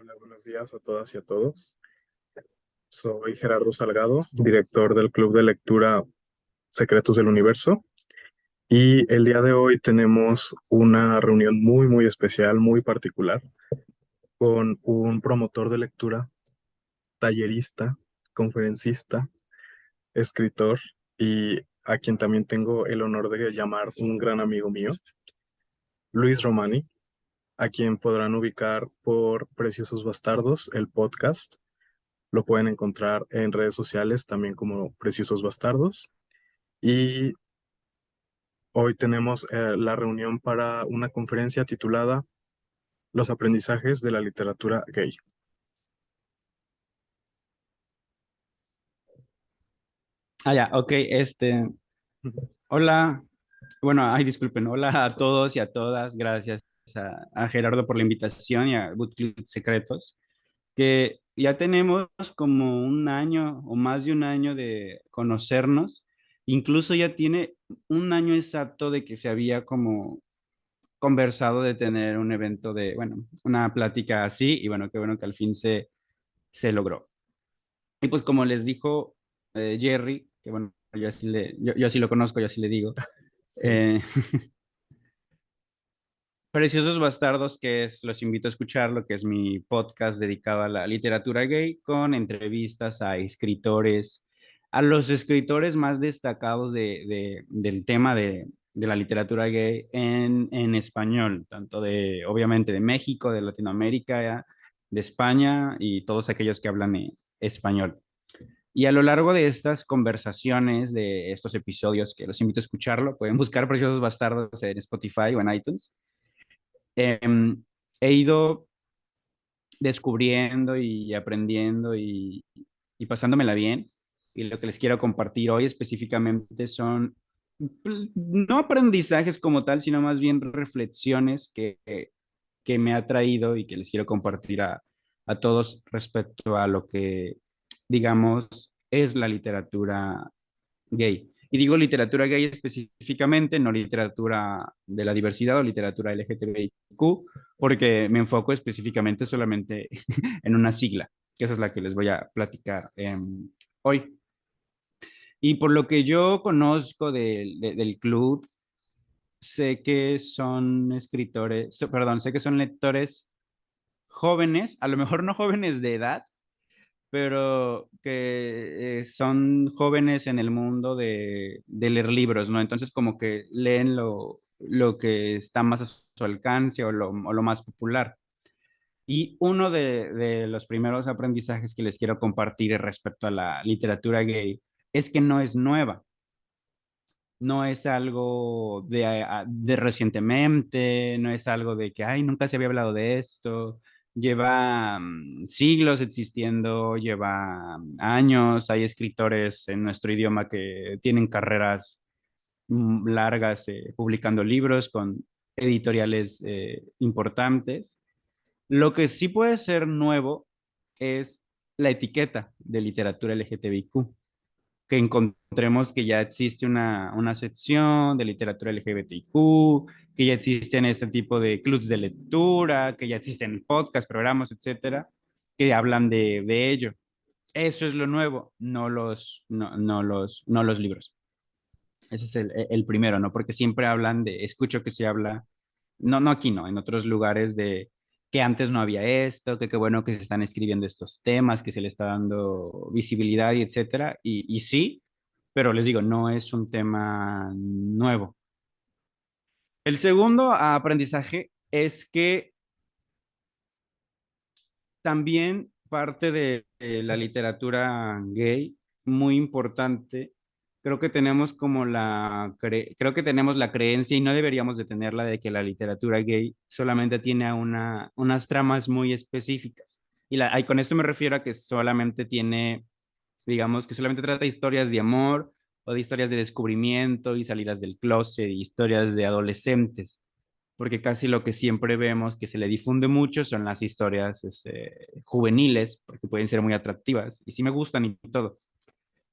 Hola, buenos días a todas y a todos. Soy Gerardo Salgado, director del Club de Lectura Secretos del Universo, y el día de hoy tenemos una reunión muy especial, muy particular, con un promotor de lectura, tallerista, conferencista, escritor y a quien también tengo el honor de llamar un gran amigo mío, Luis Romani, a quien podrán ubicar por Preciosos Bastardos, el podcast. Lo pueden encontrar en redes sociales también como Preciosos Bastardos. Y hoy tenemos la reunión para una conferencia titulada Los aprendizajes de la literatura gay. Ya, ok, hola, bueno, ay, disculpen, hola a todos y a todas, gracias a Gerardo por la invitación y a Good Club Secretos, que ya tenemos como un año o más de un año de conocernos, incluso ya tiene un año exacto de que se había como conversado de tener un evento de, bueno, una plática así, y bueno, qué bueno que al fin se logró. Y pues como les dijo Jerry, que bueno, yo así lo conozco, yo así le digo, Sí. eh, Preciosos Bastardos, que es, los invito a escuchar, lo que es mi podcast dedicado a la literatura gay, con entrevistas a escritores, a los escritores más destacados del tema de la literatura gay en español, tanto de, obviamente, de México, de Latinoamérica, de España y todos aquellos que hablan español. Y a lo largo de estas conversaciones, de estos episodios, que los invito a escucharlo, pueden buscar Preciosos Bastardos en Spotify o en iTunes. He ido descubriendo y aprendiendo y pasándomela bien. Y lo que les quiero compartir hoy específicamente son no aprendizajes como tal, sino más bien reflexiones que me ha traído y que les quiero compartir a todos respecto a lo que, digamos, es la literatura gay. Y digo literatura gay específicamente, no literatura de la diversidad o literatura LGTBIQ, porque me enfoco específicamente solamente en una sigla, que esa es la que les voy a platicar hoy. Y por lo que yo conozco del club, sé que son escritores, perdón, sé que son lectores jóvenes, a lo mejor no jóvenes de edad, pero que son jóvenes en el mundo de leer libros, ¿no? Entonces como que leen lo que está más a su alcance o lo más popular. Y uno de los primeros aprendizajes que les quiero compartir respecto a la literatura gay es que no es nueva, no es algo de recientemente, no es algo de que, ay, nunca se había hablado de esto. Lleva siglos existiendo, lleva años. Hay escritores en nuestro idioma que tienen carreras largas publicando libros con editoriales importantes. Lo que sí puede ser nuevo es la etiqueta de literatura LGTBIQ, que encontremos que ya existe una sección de literatura LGBTQ, que ya existen este tipo de clubs de lectura, que ya existen podcasts, programas, etcétera, que hablan de ello. Eso es lo nuevo, no los libros. Ese es el primero, ¿no? Porque siempre hablan escucho que se habla, no aquí, no, en otros lugares de que antes no había esto, que qué bueno que se están escribiendo estos temas, que se le está dando visibilidad y etcétera. Y sí, pero les digo, no es un tema nuevo. El segundo aprendizaje es que también parte de la literatura gay, muy importante, creo que tenemos la creencia y no deberíamos de tenerla de que la literatura gay solamente tiene unas tramas muy específicas. Y con esto me refiero a que solamente tiene, digamos, que solamente trata historias de amor o de historias de descubrimiento y salidas del closet, y historias de adolescentes, porque casi lo que siempre vemos que se le difunde mucho son las historias juveniles, porque pueden ser muy atractivas y sí me gustan y todo.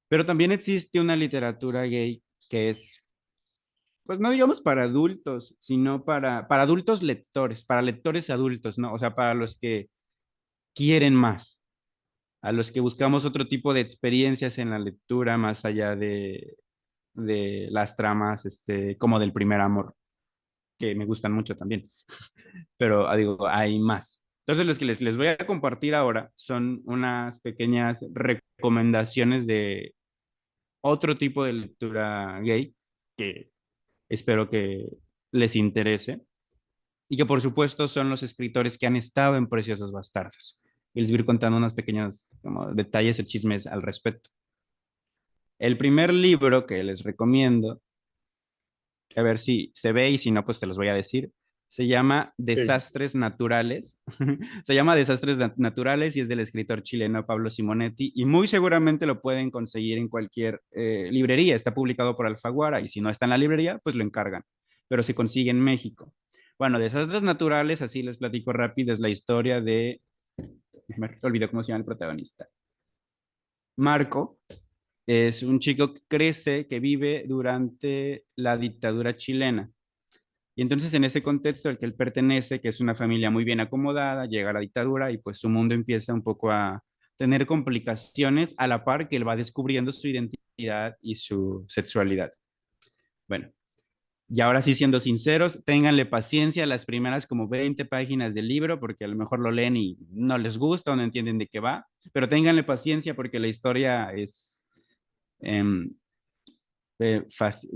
Pero también existe una literatura gay que es, pues no digamos para adultos, sino para adultos lectores, para lectores adultos, ¿no? O sea, para los que quieren más, a los que buscamos otro tipo de experiencias en la lectura más allá de las tramas, como del primer amor, que me gustan mucho también, pero digo, hay más. Entonces, los que les voy a compartir ahora son unas pequeñas recomendaciones de otro tipo de lectura gay que espero que les interese y que por supuesto son los escritores que han estado en Preciosas Bastardas. Y les voy a ir contando unos pequeños como, detalles o chismes al respecto. El primer libro que les recomiendo, a ver si se ve y si no, pues se los voy a decir, se llama Sí. Desastres Naturales. Se llama Desastres Naturales y es del escritor chileno Pablo Simonetti y muy seguramente lo pueden conseguir en cualquier librería. Está publicado por Alfaguara y si no está en la librería, pues lo encargan, pero se consigue en México. Bueno, Desastres Naturales, así les platico rápido, es la historia de, me olvidé cómo se llama el protagonista. Marco es un chico que crece, que vive durante la dictadura chilena. Y entonces en ese contexto al que él pertenece, que es una familia muy bien acomodada, llega la dictadura y pues su mundo empieza un poco a tener complicaciones a la par que él va descubriendo su identidad y su sexualidad. Bueno, y ahora sí siendo sinceros, ténganle paciencia a las primeras como 20 páginas del libro porque a lo mejor lo leen y no les gusta o no entienden de qué va, pero ténganle paciencia porque la historia es eh,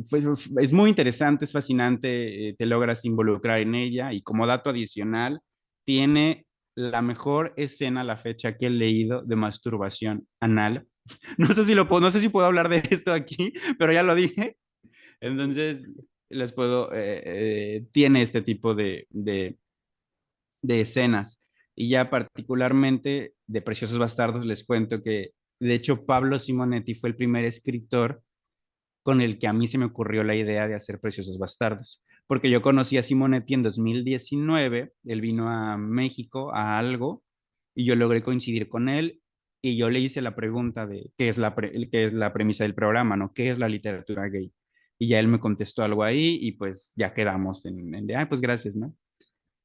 pues, es muy interesante, es fascinante, te logras involucrar en ella y como dato adicional, tiene la mejor escena a la fecha que he leído de masturbación anal. No sé si puedo hablar de esto aquí, pero ya lo dije. Entonces, tiene este tipo de escenas. Y ya particularmente de Preciosos Bastardos les cuento que, de hecho, Pablo Simonetti fue el primer escritor con el que a mí se me ocurrió la idea de hacer Preciosos Bastardos. Porque yo conocí a Simonetti en 2019, él vino a México a algo y yo logré coincidir con él y yo le hice la pregunta de qué es la premisa del programa, ¿no? ¿Qué es la literatura gay? Y ya él me contestó algo ahí y pues ya quedamos en de, pues gracias, ¿no?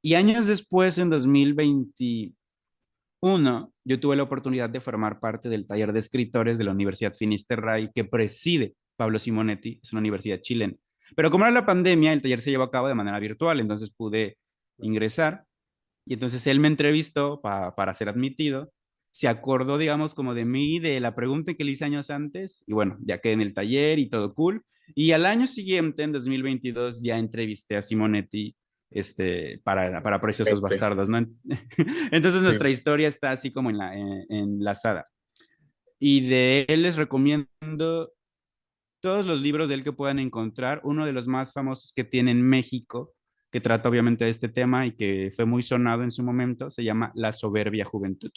Y años después, en 2021, yo tuve la oportunidad de formar parte del taller de escritores de la Universidad Finisterrae que preside Pablo Simonetti, es una universidad chilena. Pero como era la pandemia, el taller se llevó a cabo de manera virtual, entonces pude ingresar y entonces él me entrevistó para ser admitido. Se acordó, digamos, como de mí, de la pregunta que le hice años antes y bueno, ya quedé en el taller y todo cool. Y al año siguiente, en 2022, ya entrevisté a Simonetti para Preciosos Mente. Bastardos, ¿no? Entonces Sí. nuestra historia está así como enlazada. Y de él les recomiendo todos los libros de él que puedan encontrar. Uno de los más famosos que tiene en México, que trata obviamente de este tema y que fue muy sonado en su momento, se llama La soberbia juventud.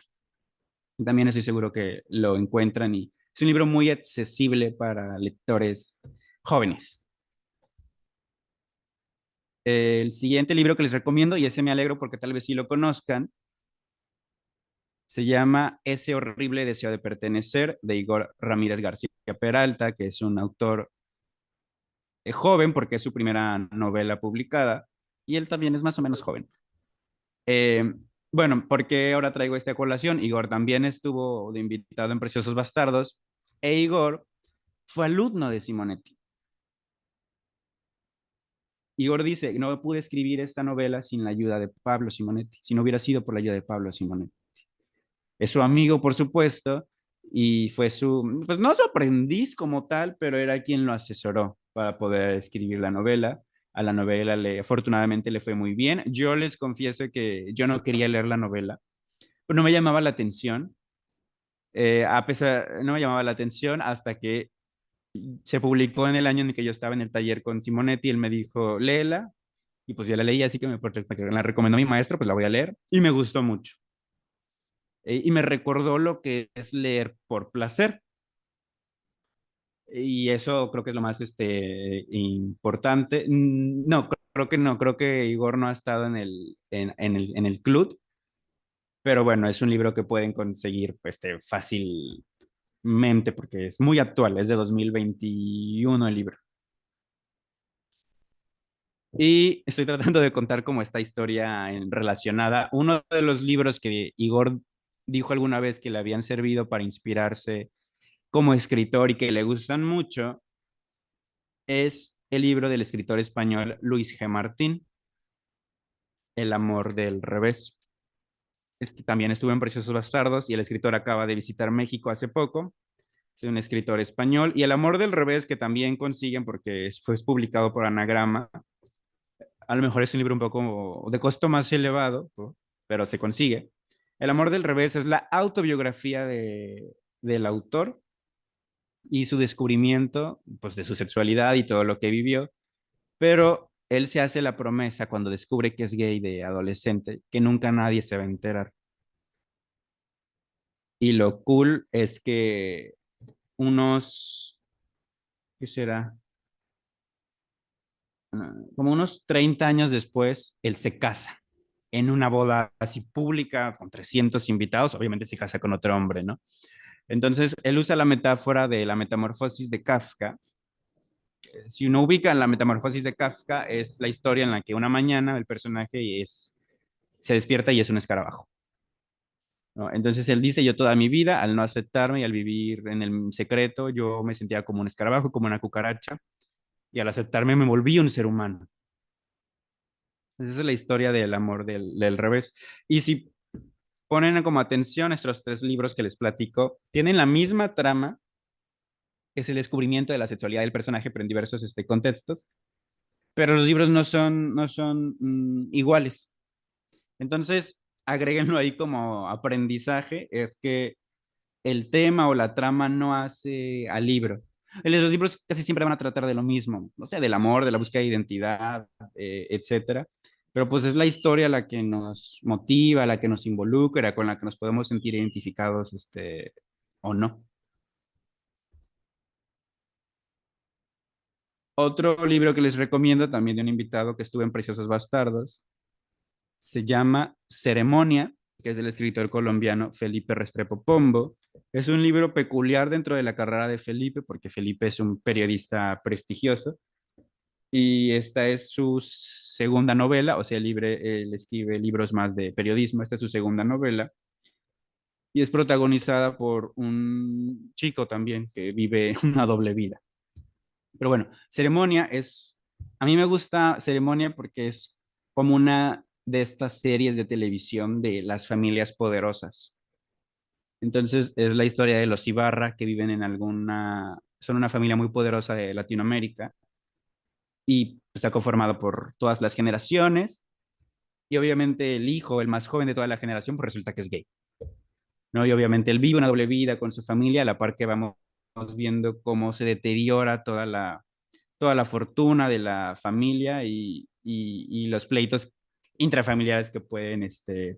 También estoy seguro que lo encuentran y es un libro muy accesible para lectores jóvenes. El siguiente libro que les recomiendo, y ese me alegro porque tal vez sí lo conozcan, se llama Ese horrible deseo de pertenecer, de Igor Ramírez García Peralta, que es un autor joven porque es su primera novela publicada y él también es más o menos joven. Eh, bueno, porque ahora traigo esta colación. Igor también estuvo de invitado en Preciosos Bastardos e Igor fue alumno de Simonetti. Igor dice, no pude escribir esta novela sin la ayuda de Pablo Simonetti, si no hubiera sido por la ayuda de Pablo Simonetti. Es su amigo, por supuesto, y fue pues no su aprendiz como tal, pero era quien lo asesoró para poder escribir la novela. A la novela afortunadamente le fue muy bien. Yo les confieso que yo no quería leer la novela, pero no me llamaba la atención. No me llamaba la atención hasta que se publicó en el año en el que yo estaba en el taller con Simonetti. Él me dijo, léela, y pues yo la leí, así que me la recomendó mi maestro, pues la voy a leer, y me gustó mucho. Y me recordó lo que es leer por placer. Y eso creo que es lo más importante. No, creo que no, creo que Igor no ha estado en el club, pero bueno, es un libro que pueden conseguir pues, fácilmente porque es muy actual, es de 2021 el libro. Y estoy tratando de contar como esta historia relacionada. Uno de los libros que Igor dijo alguna vez que le habían servido para inspirarse como escritor y que le gustan mucho, es el libro del escritor español Luis G. Martín, El amor del revés. Este también estuvo en Preciosos Bastardos y el escritor acaba de visitar México hace poco. Es un escritor español. Y El amor del revés, que también consiguen porque fue publicado por Anagrama. A lo mejor es un libro un poco de costo más elevado, ¿no? Pero se consigue. El amor del revés es la autobiografía del autor y su descubrimiento, pues, de su sexualidad y todo lo que vivió. Pero él se hace la promesa cuando descubre que es gay de adolescente, que nunca nadie se va a enterar. Y lo cool es que unos, ¿qué será? Como unos 30 años después, él se casa en una boda así pública con 300 invitados. Obviamente se casa con otro hombre, ¿no? Entonces, él usa la metáfora de la metamorfosis de Kafka. Si uno ubica en la metamorfosis de Kafka, es la historia en la que una mañana el personaje se despierta y es un escarabajo, ¿no? Entonces él dice, yo toda mi vida, al no aceptarme y al vivir en el secreto, yo me sentía como un escarabajo, como una cucaracha, y al aceptarme me volví un ser humano. Esa es la historia del amor del revés. Y si ponen como atención estos tres libros que les platico, tienen la misma trama, que es el descubrimiento de la sexualidad del personaje, pero en diversos contextos, pero los libros no son iguales. Entonces, agréguenlo ahí como aprendizaje, es que el tema o la trama no hace al libro. Los libros casi siempre van a tratar de lo mismo, no sé, del amor, de la búsqueda de identidad, etcétera. Pero pues es la historia la que nos motiva, la que nos involucra, con la que nos podemos sentir identificados, o no. Otro libro que les recomiendo también de un invitado que estuvo en Preciosos Bastardos se llama Ceremonia, que es del escritor colombiano Felipe Restrepo Pombo. Es un libro peculiar dentro de la carrera de Felipe, porque Felipe es un periodista prestigioso y esta es su segunda novela, o sea, él escribe libros más de periodismo, esta es su segunda novela y es protagonizada por un chico también que vive una doble vida. Pero bueno, a mí me gusta Ceremonia porque es como una de estas series de televisión de las familias poderosas. Entonces es la historia de los Ibarra que viven son una familia muy poderosa de Latinoamérica y está conformado por todas las generaciones y obviamente el hijo, el más joven de toda la generación, pues resulta que es gay, ¿no? Y obviamente él vive una doble vida con su familia, a la par que vamos viendo cómo se deteriora toda la fortuna de la familia y los pleitos intrafamiliares que pueden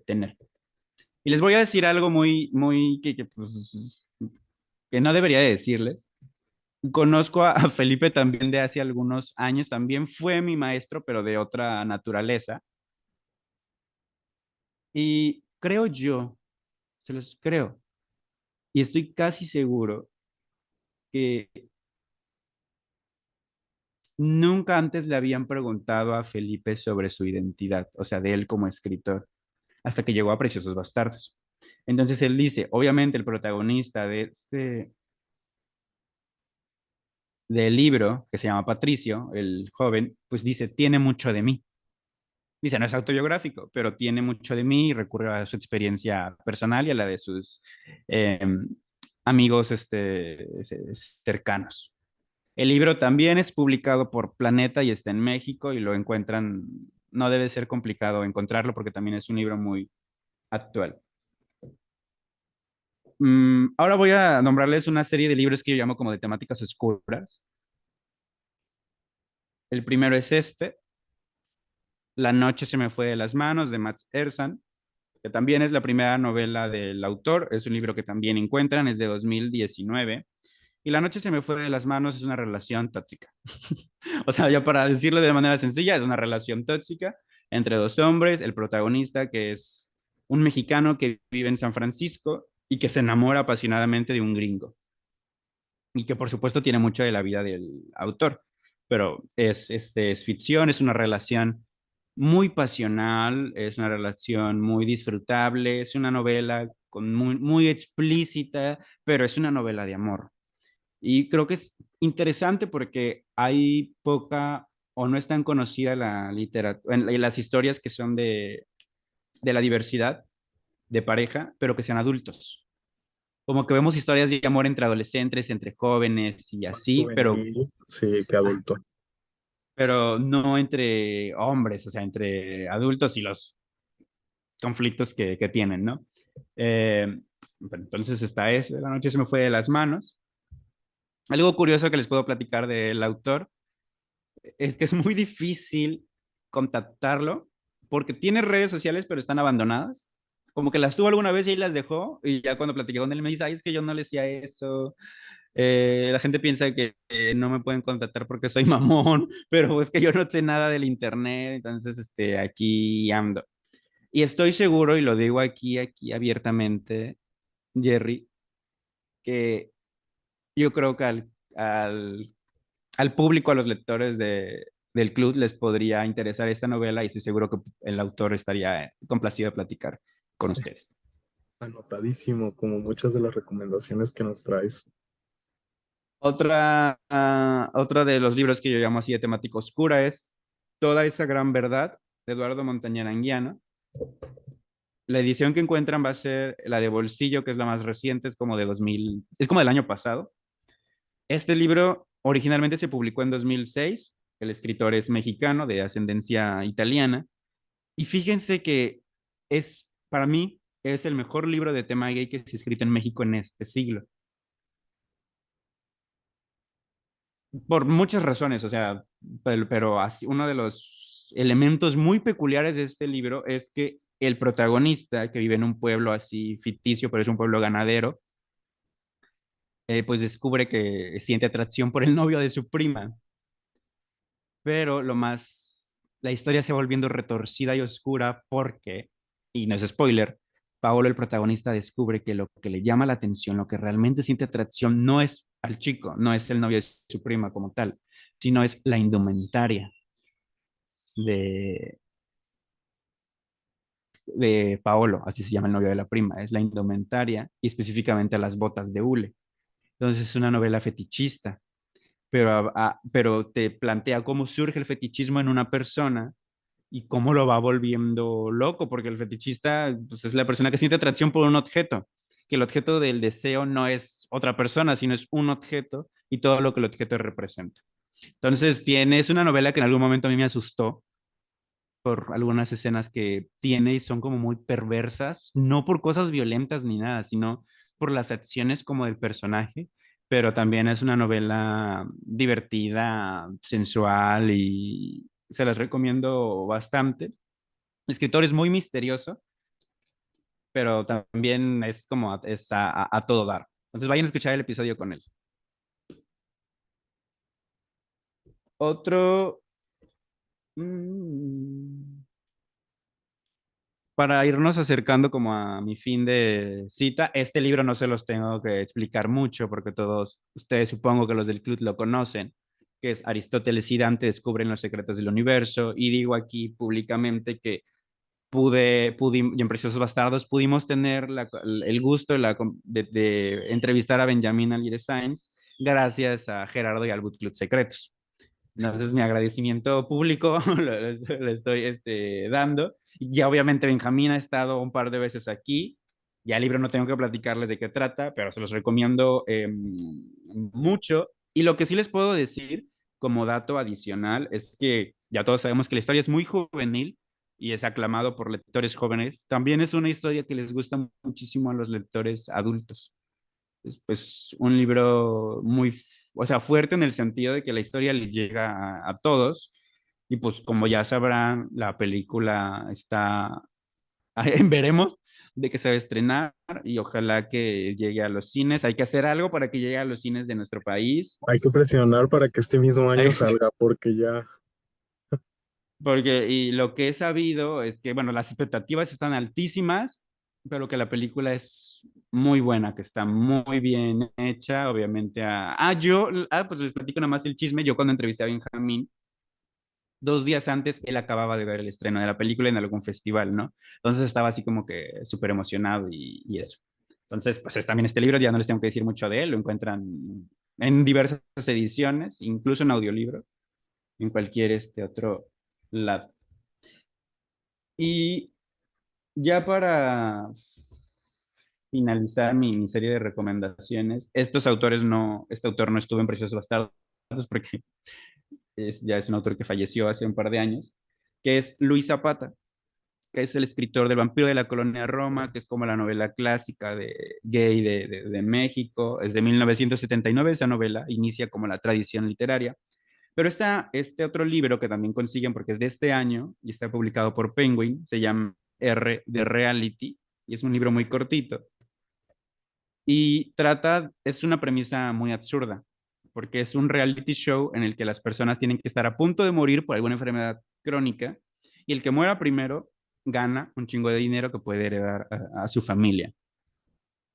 tener. Y les voy a decir algo muy, muy pues, que no debería de decirles. Conozco a Felipe también de hace algunos años, también fue mi maestro, pero de otra naturaleza. Y creo yo, se los creo, y estoy casi seguro que nunca antes le habían preguntado a Felipe sobre su identidad, o sea, de él como escritor, hasta que llegó a Preciosos Bastardos. Entonces él dice, obviamente el protagonista del libro, que se llama Patricio, el joven, pues dice, tiene mucho de mí. Dice, no es autobiográfico, pero tiene mucho de mí y recurre a su experiencia personal y a la de sus eh, amigos cercanos. El libro también es publicado por Planeta y está en México y lo encuentran, no debe ser complicado encontrarlo porque también es un libro muy actual. Ahora voy a nombrarles una serie de libros que yo llamo como de temáticas oscuras. El primero es La noche se me fue de las manos, de Mats Ersan, que también es la primera novela del autor. Es un libro que también encuentran, es de 2019. Y La noche se me fue de las manos es una relación tóxica. O sea, ya para decirlo de manera sencilla, es una relación tóxica entre dos hombres. El protagonista, que es un mexicano que vive en San Francisco y que se enamora apasionadamente de un gringo. Y que por supuesto tiene mucho de la vida del autor. Pero es ficción, es una relación muy pasional, es una relación muy disfrutable, es una novela con muy explícita, pero es una novela de amor. Y creo que es interesante porque hay poca o no es tan conocida la literatura, las historias que son de la diversidad de pareja, pero que sean adultos. Como que vemos historias de amor entre adolescentes, entre jóvenes y Más así, juvenil, sí, que adulto. pero no entre hombres, o sea, entre adultos y los conflictos que tienen, ¿no? Bueno, entonces esta es, la noche se me fue de las manos. Algo curioso que les puedo platicar del autor es que es muy difícil contactarlo porque tiene redes sociales, pero están abandonadas. Como que las tuvo alguna vez y ahí las dejó, y ya cuando platiqué con él me dice, ay, es que yo no le decía eso. La gente piensa que no me pueden contactar porque soy mamón, pero es que yo no sé nada del internet, entonces aquí ando. Y estoy seguro, y lo digo aquí abiertamente, Jerry, que yo creo que al público, a los lectores del club les podría interesar esta novela y estoy seguro que el autor estaría complacido de platicar con ustedes. Anotadísimo, como muchas de las recomendaciones que nos traes. Otra de los libros que yo llamo así de temática oscura es Toda esa gran verdad de Eduardo Montañer Anguiano. La edición que encuentran va a ser la de Bolsillo, que es la más reciente, es como de 2000, es como del año pasado. Este libro originalmente se publicó en 2006. El escritor es mexicano de ascendencia italiana. Y fíjense que para mí, es el mejor libro de tema gay que se ha escrito en México en este siglo. Por muchas razones, o sea, pero así, uno de los elementos muy peculiares de este libro es que el protagonista, que vive en un pueblo así ficticio, pero es un pueblo ganadero, pues descubre que siente atracción por el novio de su prima. Pero la historia se va volviendo retorcida y oscura porque, y no es spoiler, Paolo, el protagonista, descubre que lo que le llama la atención, lo que realmente siente atracción, no es al chico, no es el novio de su prima como tal, sino es la indumentaria de, de Paolo, así se llama el novio de la prima, es la indumentaria y específicamente las botas de hule. Entonces es una novela fetichista, pero te plantea cómo surge el fetichismo en una persona y cómo lo va volviendo loco, porque el fetichista pues, es la persona que siente atracción por un objeto, que el objeto del deseo no es otra persona, sino es un objeto y todo lo que el objeto representa. Entonces, es una novela que en algún momento a mí me asustó por algunas escenas que tiene y son como muy perversas, no por cosas violentas ni nada, sino por las acciones como del personaje, pero también es una novela divertida, sensual y se las recomiendo bastante. El escritor es muy misterioso, pero también es como a todo dar. Entonces vayan a escuchar el episodio con él. Otro, mm, para irnos acercando como a mi fin de cita, este libro no se los tengo que explicar mucho porque todos ustedes supongo que los del club lo conocen, que es Aristóteles y Dante descubren los secretos del universo y digo aquí públicamente que y en Preciosos Bastardos pudimos tener el gusto de entrevistar a Benjamín Alire Sainz gracias a Gerardo y al Boot Club Secretos. Entonces, mi agradecimiento público le estoy dando. Y ya obviamente Benjamín ha estado un par de veces aquí. Ya el libro no tengo que platicarles de qué trata, pero se los recomiendo mucho. Y lo que sí les puedo decir como dato adicional es que ya todos sabemos que la historia es muy juvenil y es aclamado por lectores jóvenes. También es una historia que les gusta muchísimo a los lectores adultos. Es pues un libro o sea, fuerte en el sentido de que la historia le llega a todos. Y pues como ya sabrán, la película está, veremos de que se va a estrenar y ojalá que llegue a los cines. Hay que hacer algo para que llegue a los cines de nuestro país. Hay que presionar para que este mismo año salga, porque ya Y lo que he sabido es que, bueno, las expectativas están altísimas, pero que la película es muy buena, que está muy bien hecha, obviamente. Pues les platico nada más el chisme. Yo cuando entrevisté a Benjamín, 2 días antes él acababa de ver el estreno de la película en algún festival, ¿no? Entonces estaba así como que súper emocionado y eso. Entonces, pues es también este libro, ya no les tengo que decir mucho de él, lo encuentran en diversas ediciones, incluso en audiolibro, en cualquier otro lado. Y ya para finalizar mi serie de recomendaciones, este autor no estuvo en Preciosos Bastardos porque ya es un autor que falleció hace un par de años, que es Luis Zapata, que es el escritor del Vampiro de la Colonia Roma, que es como la novela clásica de gay de México. Es de 1979 esa novela, inicia como la tradición literaria. Pero está este otro libro que también consiguen porque es de este año y está publicado por Penguin, se llama R de Reality, y es un libro muy cortito. Y es una premisa muy absurda, porque es un reality show en el que las personas tienen que estar a punto de morir por alguna enfermedad crónica y el que muera primero gana un chingo de dinero que puede heredar a su familia,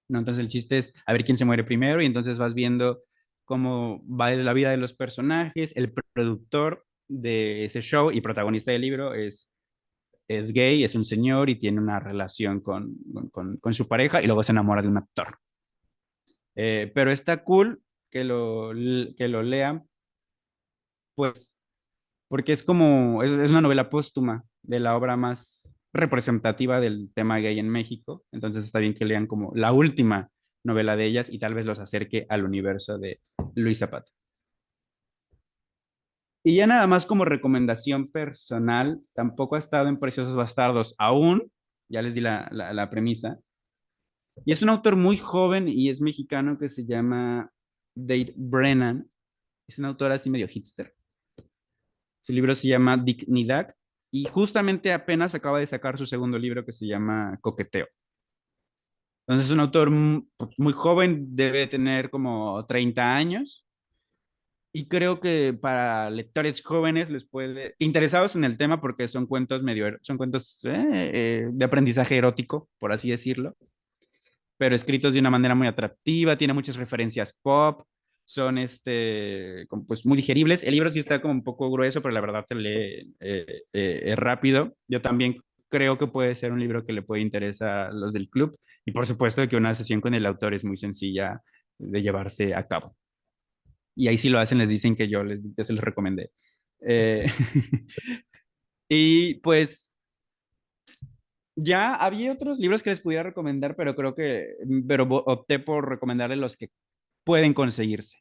¿no? Entonces el chiste es a ver quién se muere primero y entonces vas viendo cómo va la vida de los personajes. El productor de ese show y protagonista del libro es gay, es un señor y tiene una relación con su pareja y luego se enamora de un actor. Pero está cool que lo lean, pues, porque es una novela póstuma de la obra más representativa del tema gay en México. Entonces está bien que lean como la última novela de ellas y tal vez los acerque al universo de Luis Zapata. Y ya nada más como recomendación personal, tampoco ha estado en Preciosos Bastardos aún, ya les di la premisa. Y es un autor muy joven y es mexicano que se llama Dave Brennan. Es un autor así medio hipster. Su libro se llama Dignidad y justamente apenas acaba de sacar su segundo libro que se llama Coqueteo. Entonces es un autor muy joven, debe tener como 30 años y creo que para lectores jóvenes interesados en el tema porque son cuentos son cuentos de aprendizaje erótico, por así decirlo, pero escritos de una manera muy atractiva, tiene muchas referencias pop, son como, pues muy digeribles. El libro sí está como un poco grueso, pero la verdad se lee rápido. Yo también creo que puede ser un libro que le puede interesar a los del club y por supuesto que una sesión con el autor es muy sencilla de llevarse a cabo. Y ahí sí lo hacen, les dicen que yo se los recomendé. Eh, y pues ya había otros libros que les pudiera recomendar, pero opté por recomendarles los que pueden conseguirse.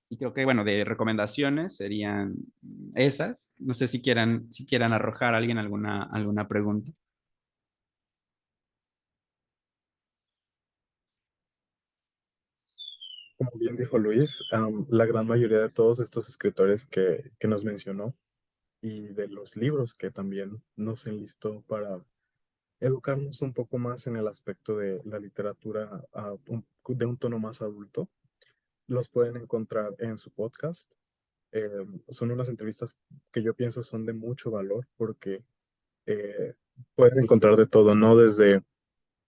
Y creo que, bueno, de recomendaciones serían esas. No sé si quieran arrojar a alguien alguna pregunta. Como bien dijo Luis, la gran mayoría de todos estos escritores que nos mencionó y de los libros que también nos enlistó para educarnos un poco más en el aspecto de la literatura de un tono más adulto, los pueden encontrar en su podcast. Son unas entrevistas que yo pienso son de mucho valor porque eh, puedes encontrar de todo, ¿no? Desde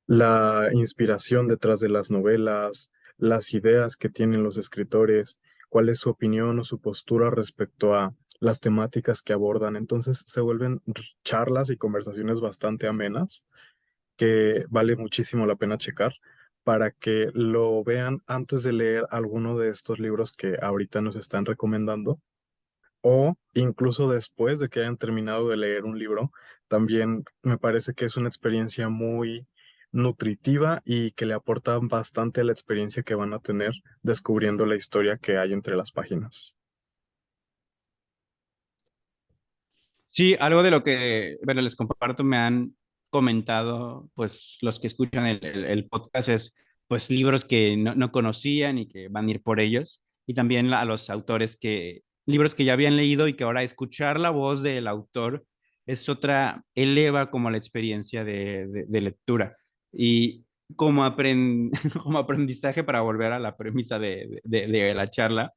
la inspiración detrás de las novelas, las ideas que tienen los escritores, cuál es su opinión o su postura respecto a las temáticas que abordan. Entonces se vuelven charlas y conversaciones bastante amenas que vale muchísimo la pena checar para que lo vean antes de leer alguno de estos libros que ahorita nos están recomendando o incluso después de que hayan terminado de leer un libro. También me parece que es una experiencia muy nutritiva y que le aporta bastante a la experiencia que van a tener descubriendo la historia que hay entre las páginas. Sí, algo de lo que, bueno, les comparto, me han comentado, pues los que escuchan el podcast es, pues libros que no conocían y que van a ir por ellos. Y también a los autores libros que ya habían leído y que ahora escuchar la voz del autor eleva como la experiencia de lectura. Y como aprendizaje para volver a la premisa de la charla,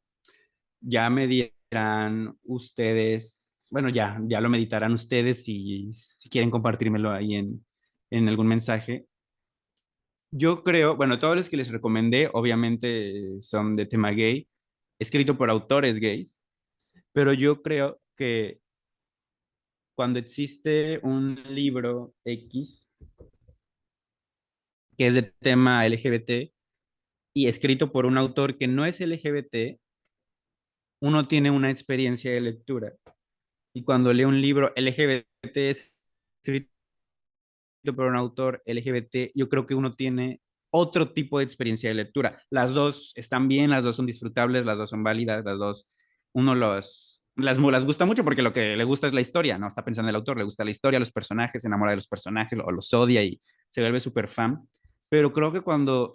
ya me dirán ustedes, bueno, ya lo meditarán ustedes si quieren compartírmelo ahí en algún mensaje. Yo creo, bueno, todos los que les recomendé, obviamente son de tema gay, escrito por autores gays. pero yo creo que cuando existe un libro X que es de tema LGBT y escrito por un autor que no es LGBT, uno tiene una experiencia de lectura. Y cuando lee un libro LGBT escrito por un autor LGBT, yo creo que uno tiene otro tipo de experiencia de lectura. Las dos están bien, las dos son disfrutables, las dos son válidas, las dos, uno las gusta mucho porque lo que le gusta es la historia, ¿no? Está pensando en el autor, le gusta la historia, los personajes, se enamora de los personajes o los odia y se vuelve súper fan. Pero creo que cuando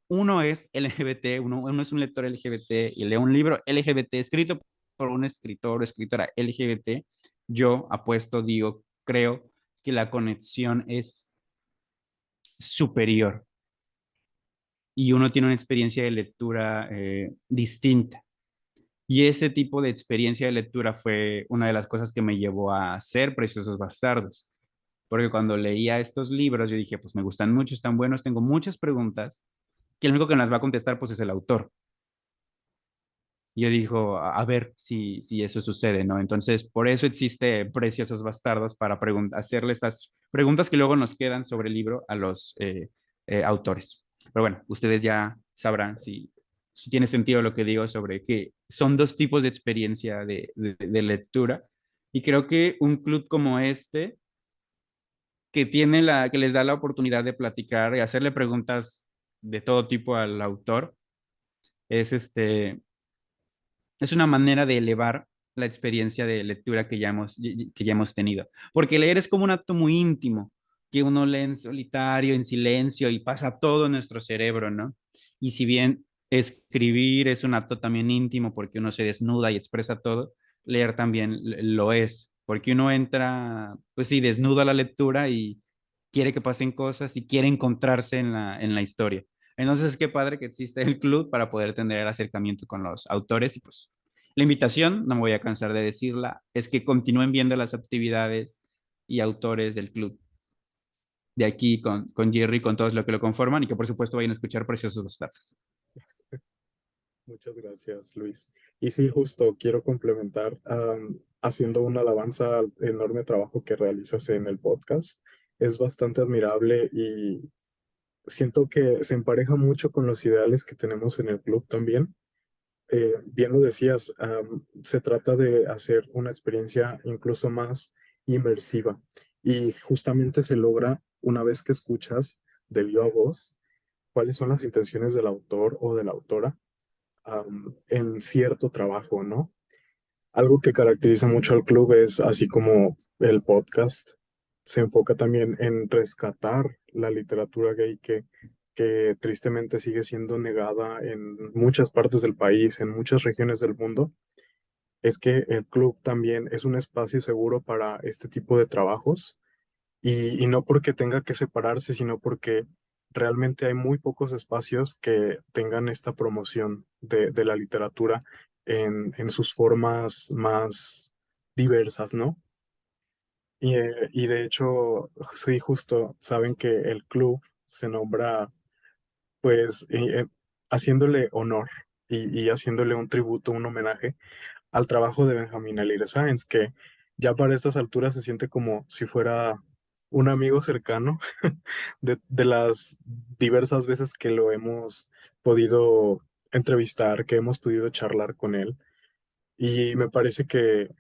uno es LGBT, uno es un lector LGBT y lee un libro LGBT escrito por un escritor o escritora LGBT, yo apuesto, digo, creo que la conexión es superior y uno tiene una experiencia de lectura distinta. Y ese tipo de experiencia de lectura fue una de las cosas que me llevó a ser Preciosos Bastardos. Porque cuando leía estos libros, yo dije, pues me gustan mucho, están buenos, tengo muchas preguntas, que el único que me las va a contestar, pues es el autor. Y yo digo, a ver si eso sucede, ¿no? Entonces, por eso existe Preciosos Bastardos, para hacerle estas preguntas que luego nos quedan sobre el libro a los autores. Pero bueno, ustedes ya sabrán si tiene sentido lo que digo sobre que son dos tipos de experiencia de lectura. Y creo que un club como este, que les da la oportunidad de platicar y hacerle preguntas de todo tipo al autor, es es una manera de elevar la experiencia de lectura que ya hemos tenido. Porque leer es como un acto muy íntimo, que uno lee en solitario, en silencio, y pasa todo en nuestro cerebro, ¿no? Y si bien escribir es un acto también íntimo, porque uno se desnuda y expresa todo, leer también lo es, porque uno entra, pues sí, desnudo a la lectura y quiere que pasen cosas y quiere encontrarse en la historia. Entonces, qué padre que existe el club para poder tener el acercamiento con los autores y pues la invitación, no me voy a cansar de decirla, es que continúen viendo las actividades y autores del club de aquí con Jerry, con todos los que lo conforman y que por supuesto vayan a escuchar Preciosos Bastardos. Muchas gracias, Luis. Y sí, justo quiero complementar haciendo una alabanza al enorme trabajo que realizas en el podcast. Es bastante admirable y siento que se empareja mucho con los ideales que tenemos en el club también. Bien lo decías, se trata de hacer una experiencia incluso más inmersiva y justamente se logra una vez que escuchas de viva voz cuáles son las intenciones del autor o de la autora en cierto trabajo, ¿no? Algo que caracteriza mucho al club es, así como el podcast, se enfoca también en rescatar la literatura gay que tristemente sigue siendo negada en muchas partes del país, en muchas regiones del mundo. Es que el club también es un espacio seguro para este tipo de trabajos y no porque tenga que separarse, sino porque realmente hay muy pocos espacios que tengan esta promoción de la literatura en sus formas más diversas, ¿no? Y de hecho, sí, justo, saben que el club se nombra, pues, haciéndole honor y haciéndole un tributo, un homenaje al trabajo de Benjamin Alire Sáenz, que ya para estas alturas se siente como si fuera un amigo cercano de las diversas veces que lo hemos podido entrevistar, que hemos podido charlar con él. Y me parece que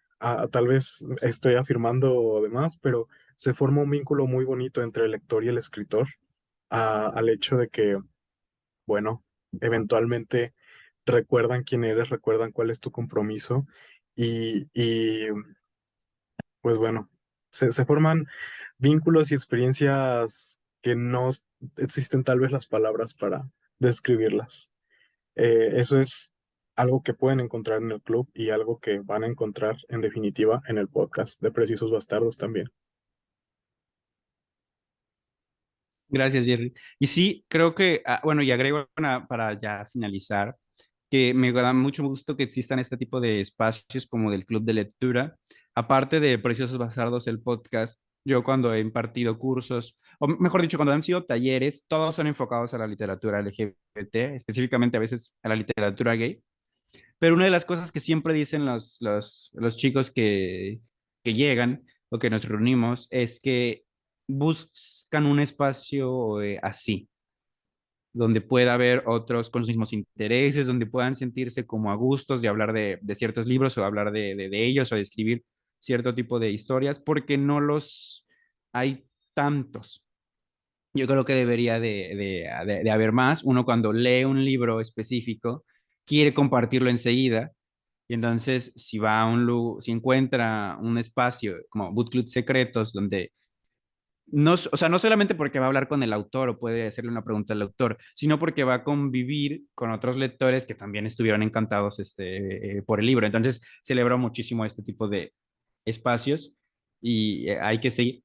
tal vez estoy afirmando de más, pero se forma un vínculo muy bonito entre el lector y el escritor, al hecho de que, bueno, eventualmente recuerdan quién eres, recuerdan cuál es tu compromiso y pues bueno, se forman vínculos y experiencias que no existen tal vez las palabras para describirlas. Eso es algo que pueden encontrar en el club y algo que van a encontrar en definitiva en el podcast de Precisos Bastardos también. Gracias, Jerry. Y sí, creo que, bueno, y agrego para ya finalizar, que me da mucho gusto que existan este tipo de espacios como del club de lectura. Aparte de Preciosos Bastardos, el podcast, yo cuando he impartido cursos, o mejor dicho, cuando han sido talleres, todos son enfocados a la literatura LGBT, específicamente a veces a la literatura gay, Pero una de las cosas que siempre dicen los chicos que llegan o que nos reunimos es que buscan un espacio así, donde pueda haber otros con los mismos intereses, donde puedan sentirse como a gustos de hablar de ciertos libros o hablar de ellos o de escribir cierto tipo de historias, porque no los hay tantos. Yo creo que debería de haber más. Uno cuando lee un libro específico quiere compartirlo enseguida. Y entonces, si va a si encuentra un espacio como Book Club Secretos, donde no, o sea, no solamente porque va a hablar con el autor o puede hacerle una pregunta al autor, sino porque va a convivir con otros lectores que también estuvieron encantados por el libro. Entonces, celebro muchísimo este tipo de espacios y hay que seguir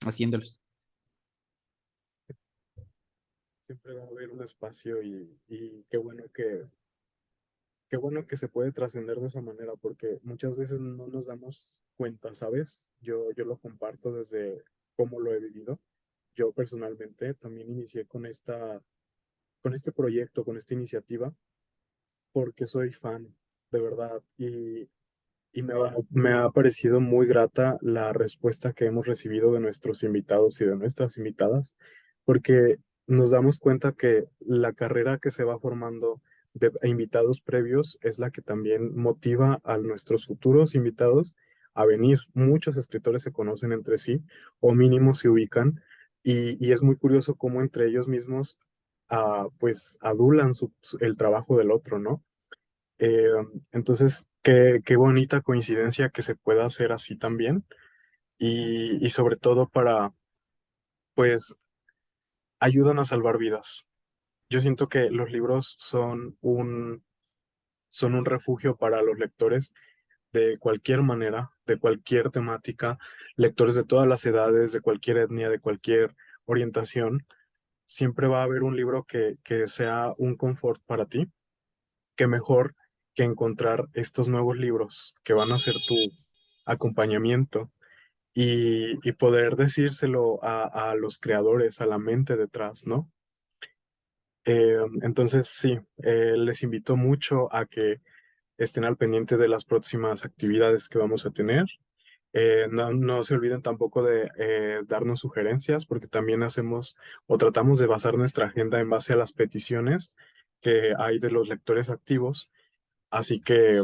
haciéndolos. Siempre va a haber un espacio y qué bueno que se puede trascender de esa manera, porque muchas veces no nos damos cuenta, ¿sabes? Yo lo comparto desde cómo lo he vivido. Yo personalmente también inicié con este proyecto, con esta iniciativa, porque soy fan, de verdad, y me ha parecido muy grata la respuesta que hemos recibido de nuestros invitados y de nuestras invitadas, porque nos damos cuenta que la carrera que se va formando de invitados previos es la que también motiva a nuestros futuros invitados a venir. Muchos escritores se conocen entre sí o mínimo se ubican y es muy curioso cómo entre ellos mismos pues adulan el trabajo del otro, ¿no? Eh, entonces, qué bonita coincidencia que se pueda hacer así también y sobre todo pues, ayudan a salvar vidas. Yo siento que los libros son un refugio para los lectores de cualquier manera, de cualquier temática, lectores de todas las edades, de cualquier etnia, de cualquier orientación. Siempre va a haber un libro que sea un confort para ti, que mejor que encontrar estos nuevos libros que van a ser tu acompañamiento y poder decírselo a los creadores, a la mente detrás, ¿no? Entonces, sí, les invito mucho a que estén al pendiente de las próximas actividades que vamos a tener. No se olviden tampoco de darnos sugerencias, porque también hacemos o tratamos de basar nuestra agenda en base a las peticiones que hay de los lectores activos. Así que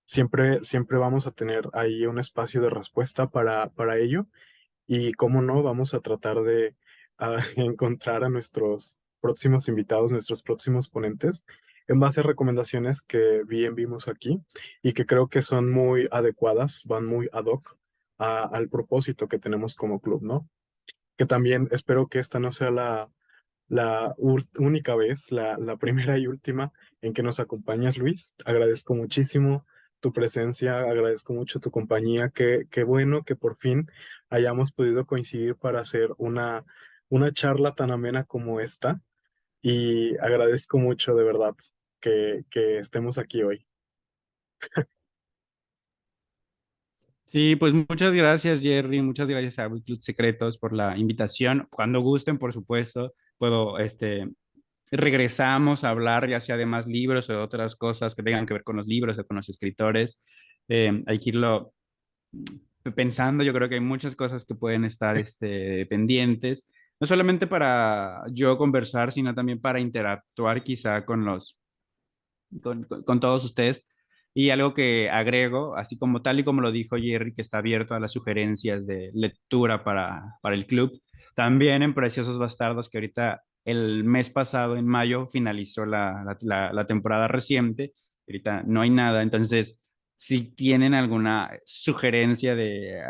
siempre vamos a tener ahí un espacio de respuesta para ello. Y cómo no, vamos a tratar de encontrar a nuestros próximos invitados, nuestros próximos ponentes, en base a recomendaciones que bien vimos aquí y que creo que son muy adecuadas, van muy ad hoc al propósito que tenemos como club, ¿no? Que también espero que esta no sea la única vez, la primera y última en que nos acompañas, Luis. Agradezco muchísimo tu presencia, agradezco mucho tu compañía. Qué bueno que por fin hayamos podido coincidir para hacer una charla tan amena como esta. Y agradezco mucho de verdad que estemos aquí hoy. Sí, pues muchas gracias, Jerry. Muchas gracias a Club Secretos por la invitación. Cuando gusten, por supuesto, puedo, regresamos a hablar ya sea de más libros o de otras cosas que tengan que ver con los libros o con los escritores. Hay que irlo pensando. Yo creo que hay muchas cosas que pueden estar, pendientes, no solamente para yo conversar, sino también para interactuar quizá con con todos ustedes. Y algo que agrego, así como tal y como lo dijo Jerry, que está abierto a las sugerencias de lectura para el club, también en Preciosos Bastardos, que ahorita el mes pasado, en mayo, finalizó la temporada reciente, ahorita no hay nada, entonces si tienen alguna sugerencia de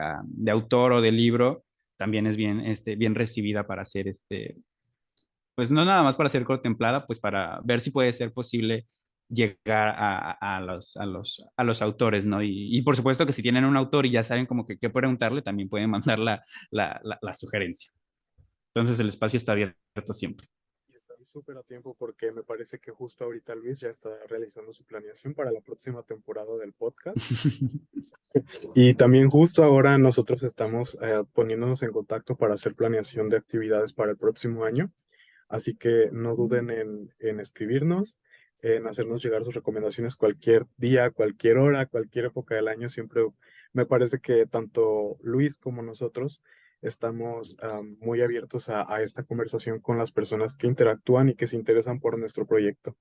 autor o de libro, también es bien, bien recibida para hacer pues no nada más para ser contemplada, pues para ver si puede ser posible llegar a los autores, ¿no? Y por supuesto que si tienen un autor y ya saben como que qué preguntarle, también pueden mandar la sugerencia. Entonces el espacio está abierto siempre. Y están súper a tiempo porque me parece que justo ahorita Luis ya está realizando su planeación para la próxima temporada del podcast. Y también justo ahora nosotros estamos poniéndonos en contacto para hacer planeación de actividades para el próximo año. Así que no duden en escribirnos. en hacernos llegar sus recomendaciones cualquier día, cualquier hora, cualquier época del año. Siempre me parece que tanto Luis como nosotros estamos muy abiertos a esta conversación con las personas que interactúan y que se interesan por nuestro proyecto.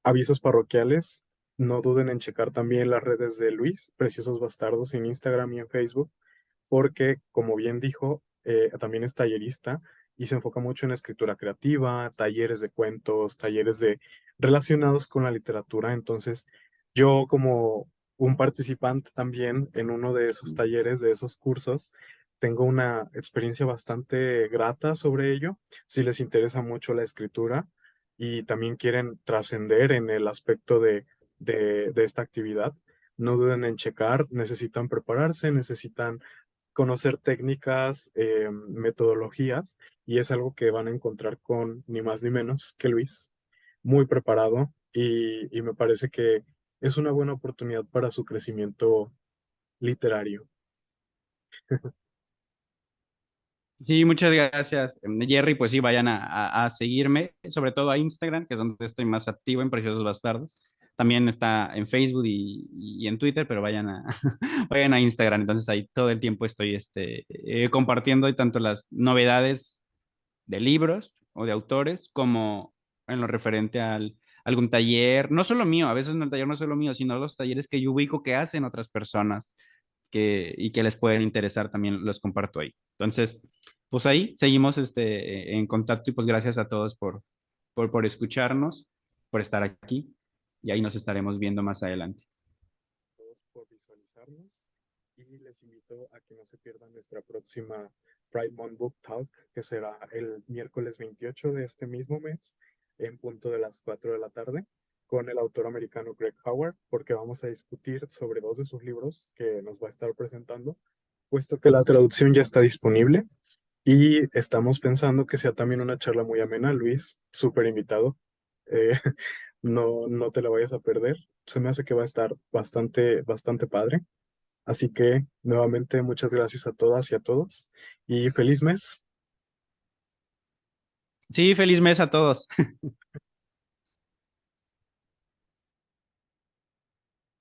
Avisos parroquiales, no duden en checar también las redes de Luis, Preciosos Bastardos, en Instagram y en Facebook, porque, como bien dijo, también es tallerista y se enfoca mucho en escritura creativa, talleres de cuentos, talleres relacionados con la literatura. Entonces, yo como un participante también en uno de esos talleres, de esos cursos, tengo una experiencia bastante grata sobre ello. Si les interesa mucho la escritura y también quieren trascender en el aspecto de esta actividad, no duden en checar, necesitan prepararse, necesitan conocer técnicas, metodologías, y es algo que van a encontrar con ni más ni menos que Luis, muy preparado, y me parece que es una buena oportunidad para su crecimiento literario. Sí, muchas gracias, Jerry. Pues sí, vayan a seguirme, sobre todo a Instagram, que es donde estoy más activo en Preciosos Bastardos. También está en Facebook y en Twitter, pero vayan a, vayan a Instagram. Entonces ahí todo el tiempo estoy compartiendo tanto las novedades de libros o de autores como en lo referente al algún taller, no solo mío, a veces en el taller no solo mío, sino los talleres que yo ubico que hacen otras personas y que les pueden interesar, también los comparto ahí. Entonces, pues ahí seguimos en contacto y pues gracias a todos por escucharnos, por estar aquí y ahí nos estaremos viendo más adelante. Todos por visualizarnos, y les invito a que no se pierdan nuestra próxima Pride Month Book Talk, que será el miércoles 28 de este mismo mes, en punto de las 4 de la tarde, con el autor americano Greg Howard, porque vamos a discutir sobre dos de sus libros que nos va a estar presentando, puesto que la traducción ya está disponible, y estamos pensando que sea también una charla muy amena. Luis, súper invitado. Eh, no te la vayas a perder. Se me hace que va a estar bastante padre. Así que nuevamente muchas gracias a todas y a todos y feliz mes. Sí, feliz mes a todos.